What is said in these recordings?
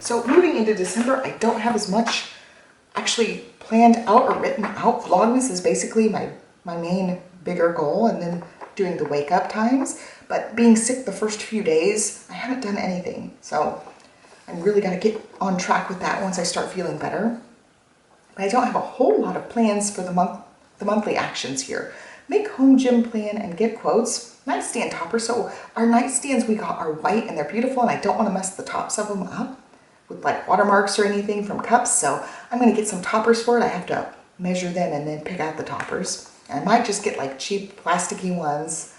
So moving into December, I don't have as much actually planned out or written out. Vlogmas is basically my main bigger goal, and then doing the wake up times. But being sick the first few days, I haven't done anything. So I'm really got to get on track with that once I start feeling better. But I don't have a whole lot of plans for the monthly actions here. Make home gym plan and get quotes. Nightstand topper. So our nightstands we got are white and they're beautiful, and I don't want to mess the tops of them up with like watermarks or anything from cups. So I'm going to get some toppers for it. I have to measure them and then pick out the toppers. And I might just get like cheap plasticky ones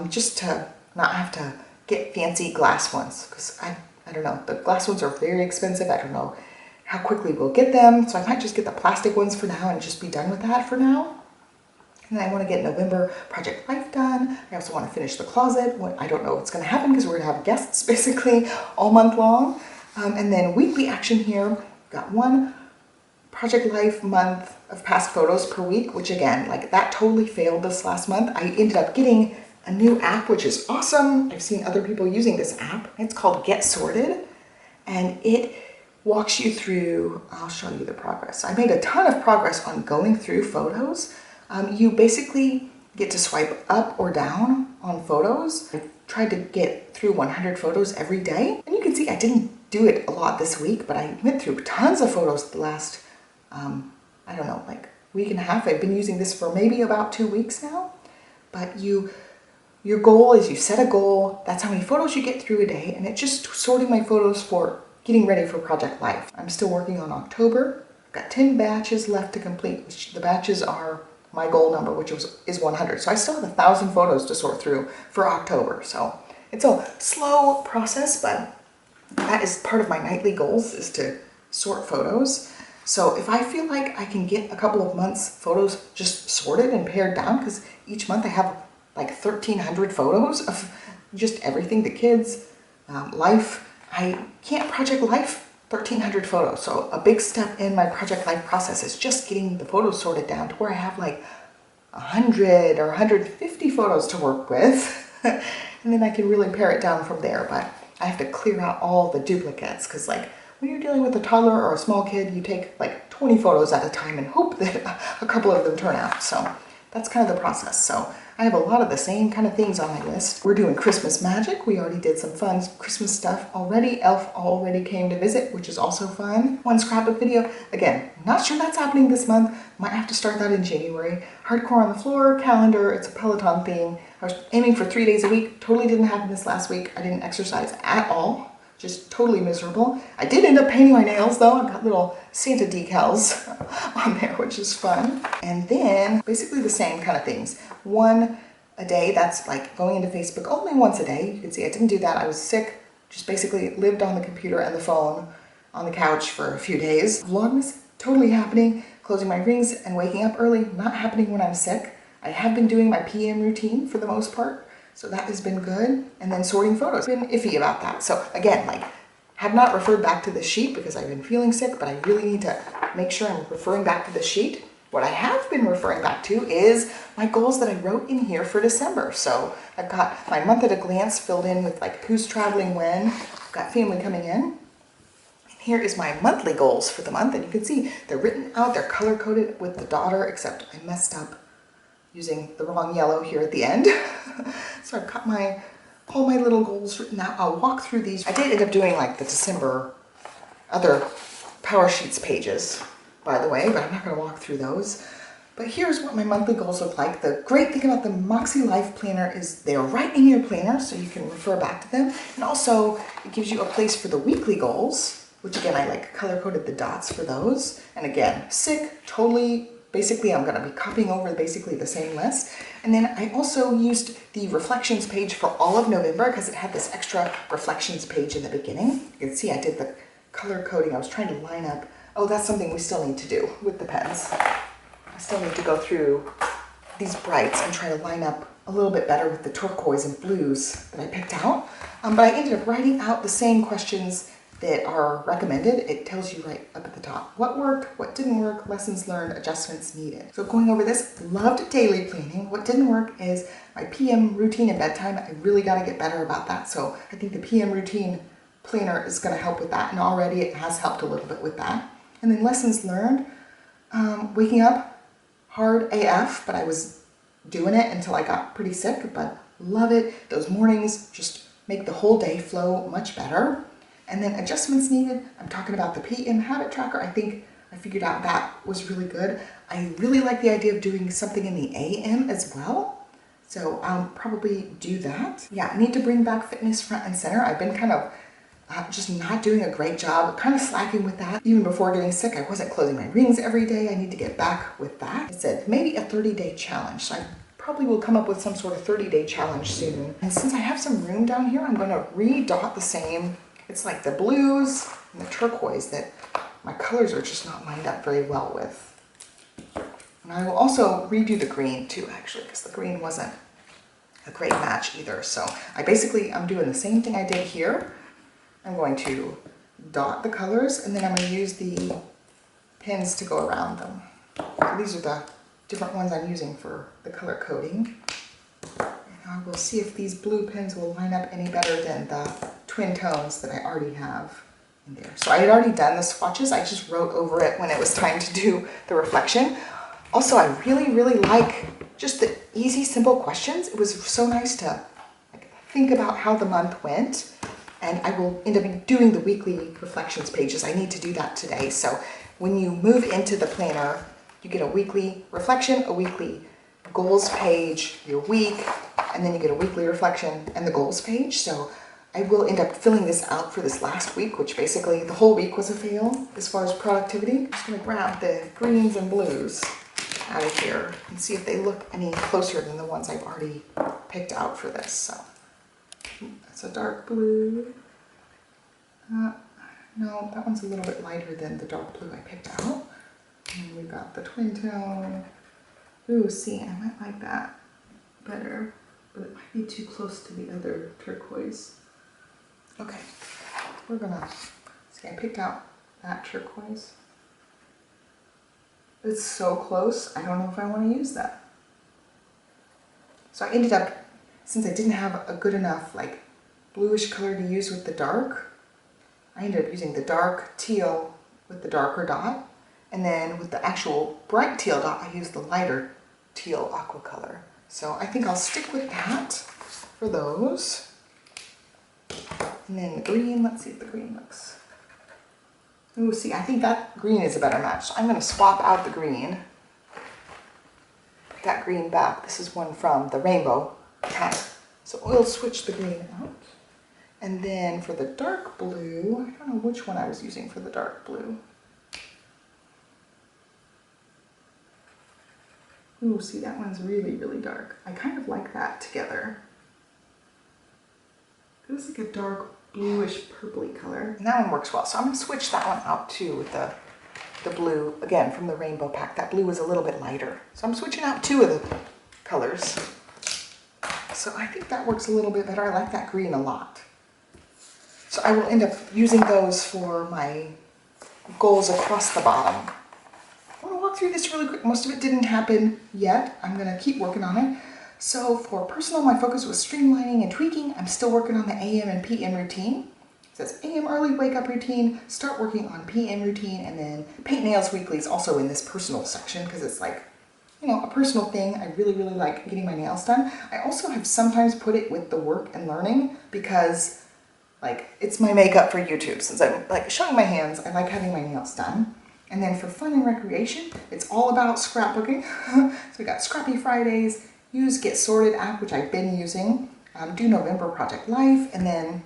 just to not have to get fancy glass ones, because I don't know, the glass ones are very expensive. I don't know how quickly we'll get them, so I might just get the plastic ones for now and just be done with that for now. And then I want to get November Project Life done. I also want to finish the closet. I don't know what's going to happen because we're going to have guests basically all month long. And then weekly action here, we've got one Project Life month of past photos per week, which again, like that totally failed this last month. I ended up getting a new app, which is awesome. I've seen other people using this app. It's called Get Sorted, and it walks you through, I'll show you the progress. I made a ton of progress on going through photos. You basically get to swipe up or down on photos. I tried to get through 100 photos every day, and you can see I didn't do it a lot this week, but I went through tons of photos the last, I don't know, like week and a half. I've been using this for maybe about 2 weeks now. But your goal is you set a goal, that's how many photos you get through a day, and it's just sorting my photos for getting ready for Project Life. I'm still working on October. I've got 10 batches left to complete, which the batches are my goal number, which is 100. So I still have 1,000 photos to sort through for October. So it's a slow process, but that is part of my nightly goals, is to sort photos. So if I feel like I can get a couple of months photos just sorted and pared down, because each month I have like 1,300 photos of just everything, the kids, life. I can't Project Life 1,300 photos. So a big step in my Project Life process is just getting the photos sorted down to where I have like 100 or 150 photos to work with. And then I can really pare it down from there. But I have to clear out all the duplicates, because like when you're dealing with a toddler or a small kid, you take like 20 photos at a time and hope that a couple of them turn out. So that's kind of the process. So I have a lot of the same kind of things on my list. We're doing Christmas magic. We already did some fun Christmas stuff already. Elf already came to visit, which is also fun. One scrapbook video. Again, not sure that's happening this month. Might have to start that in January. Hardcore on the floor, calendar. It's a Peloton thing. I was aiming for 3 days a week. Totally didn't happen this last week. I didn't exercise at all. Just totally miserable. I did end up painting my nails though. I've got little Santa decals on there, which is fun. And then basically the same kind of things. One a day, that's like going into Facebook only once a day. You can see I didn't do that. I was sick, just basically lived on the computer and the phone on the couch for a few days. Vlogmas, totally happening. Closing my rings and waking up early, not happening when I'm sick. I have been doing my PM routine for the most part. So that has been good. And then sorting photos, been iffy about that. So again, like, have not referred back to the sheet because I've been feeling sick, but I really need to make sure I'm referring back to the sheet. What I have been referring back to is my goals that I wrote in here for December. So I've got my month at a glance filled in with like who's traveling when, I've got family coming in. And here is my monthly goals for the month. And you can see they're written out, they're color coded with the daughter, except I messed up using the wrong yellow here at the end. So I've got all my little goals written out. I'll walk through these. I did end up doing like the December other Powersheets pages, by the way, but I'm not going to walk through those. But here's what my monthly goals look like. The great thing about the Makselife planner is they're right in your planner, so you can refer back to them. And also it gives you a place for the weekly goals, which again, I like color coded the dots for those. And again, sick, totally. Basically, I'm going to be copying over basically the same list. And then I also used the reflections page for all of November because it had this extra reflections page in the beginning. You can see I did the color coding. I was trying to line up. Oh, that's something we still need to do with the pens. I still need to go through these brights and try to line up a little bit better with the turquoise and blues that I picked out. But I ended up writing out the same questions that are recommended. It tells you right up at the top what worked, what didn't work, lessons learned, adjustments needed. So going over this, loved daily planning. What didn't work is my PM routine and bedtime. I really got to get better about that. So I think the PM routine planner is going to help with that, and already it has helped a little bit with that. And then lessons learned, waking up hard AF, but I was doing it until I got pretty sick, but love it. Those mornings just make the whole day flow much better. And then adjustments needed, I'm talking about the PM habit tracker. I think I figured out that was really good. I really like the idea of doing something in the AM as well. So I'll probably do that. Yeah, I need to bring back fitness front and center. I've been kind of just not doing a great job, kind of slacking with that. Even before getting sick, I wasn't closing my rings every day. I need to get back with that. I said maybe a 30-day challenge. So I probably will come up with some sort of 30-day challenge soon. And since I have some room down here, I'm going to redot the same. It's like the blues and the turquoise that my colors are just not lined up very well with. And I will also redo the green too, actually, because the green wasn't a great match either. So I'm doing the same thing I did here. I'm going to dot the colors, and then I'm going to use the pins to go around them. So these are the different ones I'm using for the color coding. And I will see if these blue pins will line up any better than the twin tones that I already have in there. So I had already done the swatches. I just wrote over it when it was time to do the reflection. Also, I really, really like just the easy, simple questions. It was so nice to think about how the month went. And I will end up doing the weekly reflections pages. I need to do that today. So when you move into the planner, you get a weekly reflection, a weekly goals page, your week, and then you get a weekly reflection and the goals page. So I will end up filling this out for this last week, which basically the whole week was a fail as far as productivity. I'm just gonna grab the greens and blues out of here and see if they look any closer than the ones I've already picked out for this. So that's a dark blue. No, that one's a little bit lighter than the dark blue I picked out. And we've got the twin tone. Ooh, see, I might like that better, but it might be too close to the other turquoise. Okay, we're gonna see, I picked out that turquoise. It's so close, I don't know if I want to use that. So I ended up, since I didn't have a good enough like bluish color to use with the dark, I ended up using the dark teal with the darker dot, and then with the actual bright teal dot I used the lighter teal aqua color. So I think I'll stick with that for those. And then the green, let's see if the green looks. Ooh, see, I think that green is a better match. So I'm going to swap out the green. Put that green back. This is one from the rainbow pack. So we'll switch the green out. And then for the dark blue, I don't know which one I was using for the dark blue. Ooh, see, that one's really, really dark. I kind of like that together. It was like a dark bluish purpley color. And that one works well. So I'm going to switch that one out too with the blue, again, from the rainbow pack. That blue was a little bit lighter. So I'm switching out two of the colors. So I think that works a little bit better. I like that green a lot. So I will end up using those for my goals across the bottom. I want to walk through this really quick. Most of it didn't happen yet. I'm going to keep working on it. So for personal, my focus was streamlining and tweaking. I'm still working on the AM and PM routine. It says AM early wake up routine, start working on PM routine, and then paint nails weekly is also in this personal section because it's like, you know, a personal thing. I really, really like getting my nails done. I also have sometimes put it with the work and learning because like it's my makeup for YouTube. Since I'm like showing my hands, I like having my nails done. And then for fun and recreation, it's all about scrapbooking. So we got Scrappy Fridays, use Get Sorted app, which I've been using, do November Project Life, and then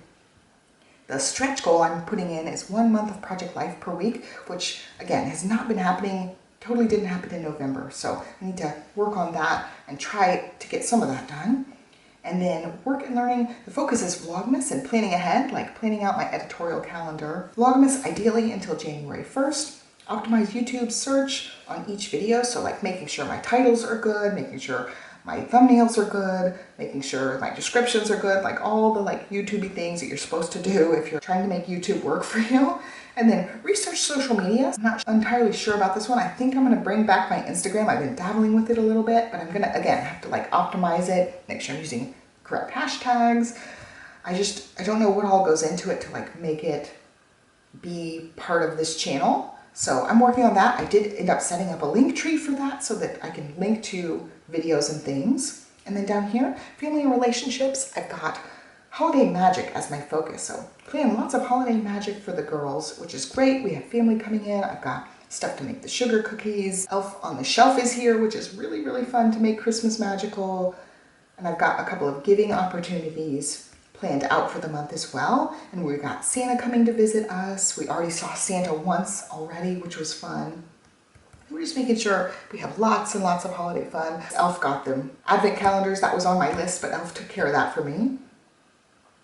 the stretch goal I'm putting in is 1 month of Project Life per week, which again has not been happening, totally didn't happen in November. So I need to work on that and try to get some of that done. And then work and learning, the focus is Vlogmas and planning ahead, like planning out my editorial calendar. Vlogmas ideally until January 1st. Optimize YouTube search on each video, so like making sure my titles are good, making sure my thumbnails are good, making sure my descriptions are good, like all the like YouTube-y things that you're supposed to do if you're trying to make YouTube work for you. And then research social media. I'm not entirely sure about this one. I think I'm gonna bring back my Instagram. I've been dabbling with it a little bit, but I'm gonna, again, have to like optimize it, make sure I'm using correct hashtags. I don't know what all goes into it to like make it be part of this channel. So I'm working on that. I did end up setting up a link tree for that so that I can link to videos and things. And then down here, family and relationships, I've got holiday magic as my focus. So playing lots of holiday magic for the girls, which is great. We have family coming in. I've got stuff to make the sugar cookies. Elf on the Shelf is here, which is really, really fun to make Christmas magical. And I've got a couple of giving opportunities planned out for the month as well. And we've got Santa coming to visit us. We already saw Santa once already, which was fun. We're just making sure we have lots and lots of holiday fun. Elf got them advent calendars. That was on my list, but Elf took care of that for me.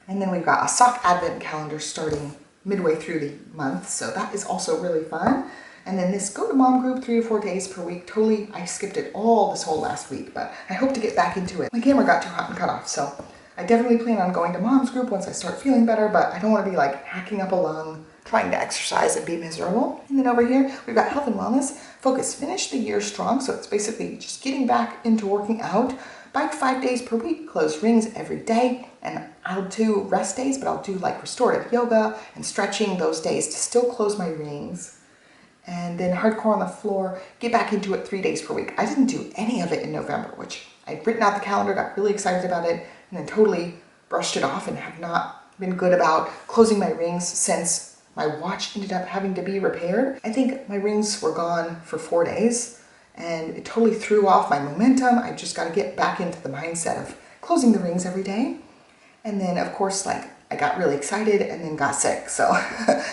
And then we've got a sock advent calendar starting midway through the month. So that is also really fun. And then this Go to Mom group 3 or 4 days per week. Totally, I skipped it all this whole last week, but I hope to get back into it. My camera got too hot and cut off, so I definitely plan on going to Mom's group once I start feeling better, but I don't want to be like hacking up a lung, trying to exercise and be miserable. And then over here, we've got health and wellness. Focus, finish the year strong. So it's basically just getting back into working out. Bike 5 days per week, close rings every day, and I'll do rest days, but I'll do like restorative yoga and stretching those days to still close my rings. And then hardcore on the floor, get back into it 3 days per week. I didn't do any of it in November, which I'd written out the calendar, got really excited about it, and then totally brushed it off and have not been good about closing my rings since my watch ended up having to be repaired. I think my rings were gone for 4 days and it totally threw off my momentum. I just got to get back into the mindset of closing the rings every day. And then of course, like I got really excited and then got sick. So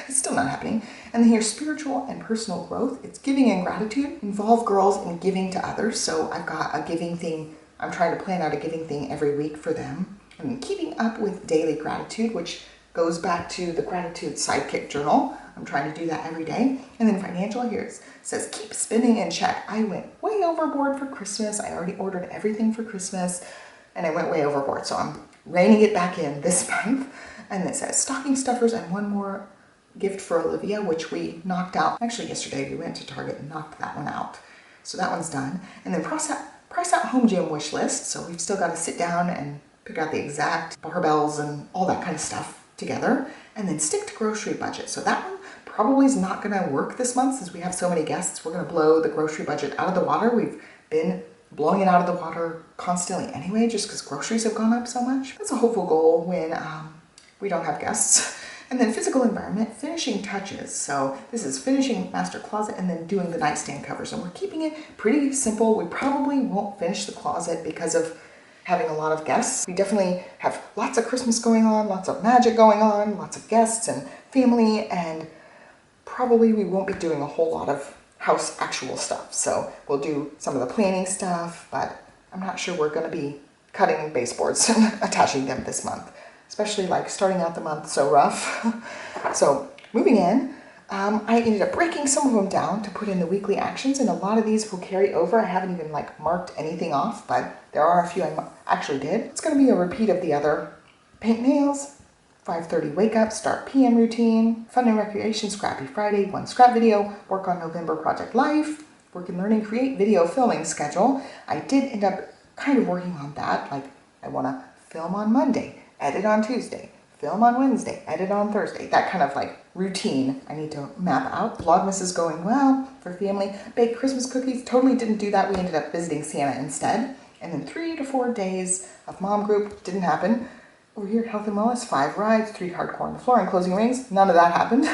it's still not happening. And then here's spiritual and personal growth. It's giving and gratitude. Involve girls in giving to others. So I've got a giving thing. I'm trying to plan out a giving thing every week for them. And keeping up with daily gratitude, which goes back to the gratitude sidekick journal. I'm trying to do that every day. And then financial, here it says keep spending in check. I went way overboard for Christmas. I already ordered everything for Christmas and I went way overboard. So I'm reining it back in this month. And it says stocking stuffers and one more gift for Olivia, which we knocked out. Actually, yesterday we went to Target and knocked that one out. So that one's done. And then price out home gym wish list. So we've still got to sit down and pick out the exact barbells and all that kind of stuff together. And then stick to grocery budget. So that one probably is not going to work this month since we have so many guests. We're going to blow the grocery budget out of the water. We've been blowing it out of the water constantly anyway, just because groceries have gone up so much. That's a hopeful goal when we don't have guests. And then physical environment, finishing touches. So this is finishing master closet and then doing the nightstand covers. And we're keeping it pretty simple. We probably won't finish the closet because of having a lot of guests. We definitely have lots of Christmas going on, lots of magic going on, lots of guests and family, and probably we won't be doing a whole lot of house actual stuff. So we'll do some of the planning stuff, but I'm not sure we're going to be cutting baseboards and attaching them this month, especially like starting out the month so rough. So moving in, I ended up breaking some of them down to put in the weekly actions, and a lot of these will carry over. I haven't even like marked anything off, but there are a few I actually did. It's going to be a repeat of the other. Paint nails, 5:30 wake up, start PM routine, fun and recreation, scrappy Friday, 1 scrap video, work on November project life, work and learning, create video filming schedule. I did end up kind of working on that. Like I want to film on Monday, edit on Tuesday, film on Wednesday, edit on Thursday. That kind of like routine I need to map out. VLOGMAS is going well for family. Bake Christmas cookies, totally didn't do that. We ended up visiting Santa instead. And then 3 to 4 days of mom group, didn't happen. Over here, health and wellness, 5 rides, 3 hardcore on the floor and closing rings. None of that happened.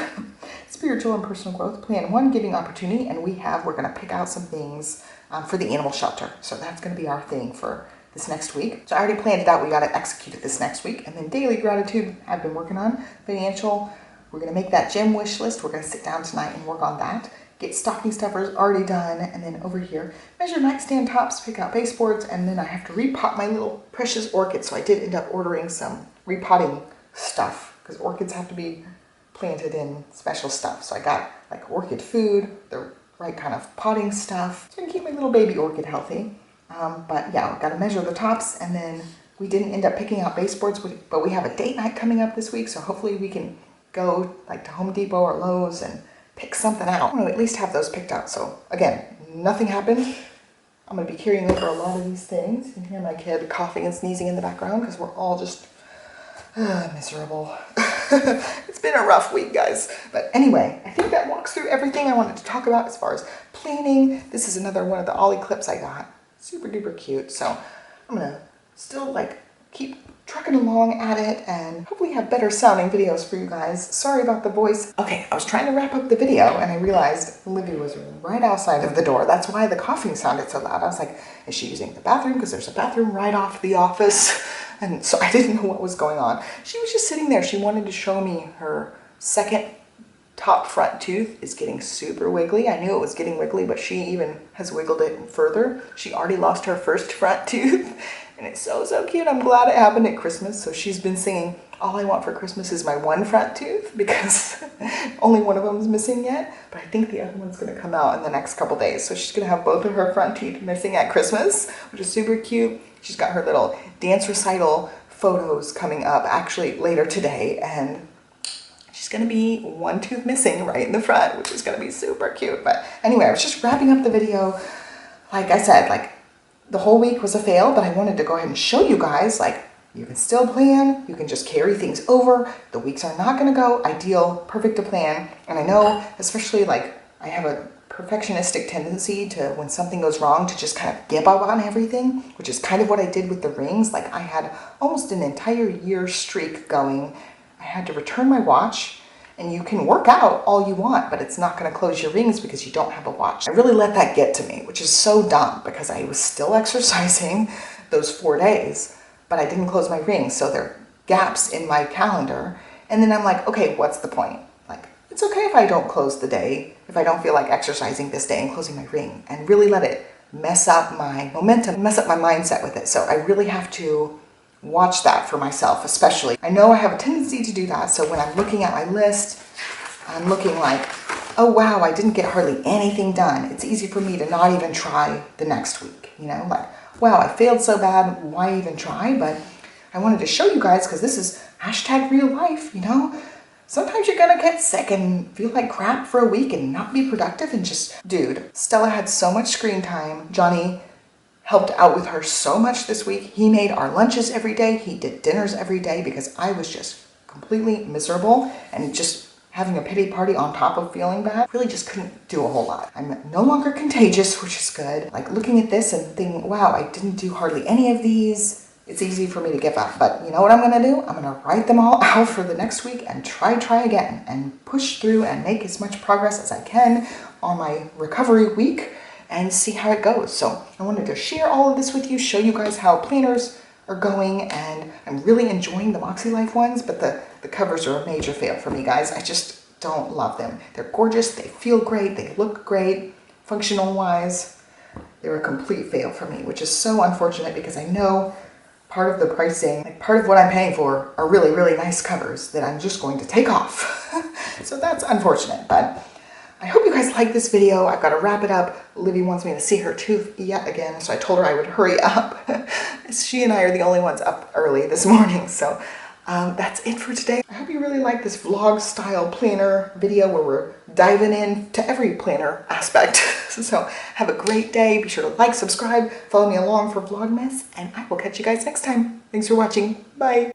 Spiritual and personal growth, plan 1 giving opportunity, and we're gonna pick out some things for the animal shelter. So that's gonna be our thing for this next week. So I already planned it out. We got to execute it this next week. And then daily gratitude I've been working on. Financial, we're going to make that gym wish list. We're going to sit down tonight and work on that. Get stocking stuffers already done. And then over here, measure nightstand tops, pick out baseboards, and then I have to repot my little precious orchids. So I did end up ordering some repotting stuff because orchids have to be planted in special stuff. So I got like orchid food, the right kind of potting stuff. So I can keep my little baby orchid healthy. But yeah, we've got to measure the tops, and then we didn't end up picking out baseboards, but we have a date night coming up this week, so hopefully we can go like to Home Depot or Lowe's and pick something out. I want to at least have those picked out. So again, nothing happened. I'm going to be carrying over a lot of these things. You can hear my kid coughing and sneezing in the background because we're all just Miserable. It's been a rough week, guys. But anyway, I think that walks through everything I wanted to talk about as far as planning. This is another one of the Ollie clips I got. Super duper cute. So I'm gonna still like keep trucking along at it and hopefully have better sounding videos for you guys. Sorry about the voice. Okay, I was trying to wrap up the video and I realized Olivia was right outside of the door. That's why the coughing sounded so loud. I was like, is she using the bathroom? Because there's a bathroom right off the office. And so I didn't know what was going on. She was just sitting there. She wanted to show me her second top front tooth is getting super wiggly. I knew it was getting wiggly, but she even has wiggled it further. She already lost her first front tooth. And it's so, so cute. I'm glad it happened at Christmas. So she's been singing, all I want for Christmas is my one front tooth, because only one of them is missing yet. But I think the other one's going to come out in the next couple days. So she's going to have both of her front teeth missing at Christmas, which is super cute. She's got her little dance recital photos coming up actually later today. And she's going to be one tooth missing right in the front, which is going to be super cute. But anyway, I was just wrapping up the video. Like I said, like, the whole week was a fail, but I wanted to go ahead and show you guys, like, you can still plan, you can just carry things over. The weeks are not going to go ideal, perfect to plan. And I know, especially like, I have a perfectionistic tendency to, when something goes wrong, to just kind of give up on everything, which is kind of what I did with the rings. Like, I had almost an entire year streak going. I had to return my watch. And you can work out all you want, but it's not going to close your rings because you don't have a watch. I really let that get to me, which is so dumb because I was still exercising those 4 days, but I didn't close my rings. So there are gaps in my calendar. And then I'm like, okay, what's the point? Like, it's okay if I don't close the day, if I don't feel like exercising this day and closing my ring, and really let it mess up my momentum, mess up my mindset with it. So I really have to watch that for myself, especially. I know I have a tendency to do that, so when I'm looking at my list, I'm looking like, oh wow, I didn't get hardly anything done. It's easy for me to not even try the next week, you know, like, wow, I failed so bad, why even try? But I wanted to show you guys, because this is hashtag real life, you know? Sometimes you're gonna get sick and feel like crap for a week and not be productive and just, dude, Stella had so much screen time. Johnny helped out with her so much this week. He made our lunches every day. He did dinners every day because I was just completely miserable and just having a pity party on top of feeling bad. Really just couldn't do a whole lot. I'm no longer contagious, which is good. Like looking at this and thinking, wow, I didn't do hardly any of these. It's easy for me to give up, but you know what I'm gonna do? I'm gonna write them all out for the next week and try again and push through and make as much progress as I can on my recovery week and see how it goes. So I wanted to share all of this with you, show you guys how planners are going, and I'm really enjoying the Makselife ones, but the covers are a major fail for me, guys. I just don't love them. They're gorgeous, they feel great, they look great, functional wise. They're a complete fail for me, which is so unfortunate because I know part of the pricing, like part of what I'm paying for are really, really nice covers that I'm just going to take off. So that's unfortunate, but I hope you guys like this video. I've got to wrap it up. Olivia wants me to see her tooth yet again, so I told her I would hurry up. She and I are the only ones up early this morning, so that's it for today. I hope you really like this vlog style planner video where we're diving into every planner aspect. So have a great day. Be sure to like, subscribe, follow me along for VLOGMAS, and I will catch you guys next time. Thanks for watching. Bye.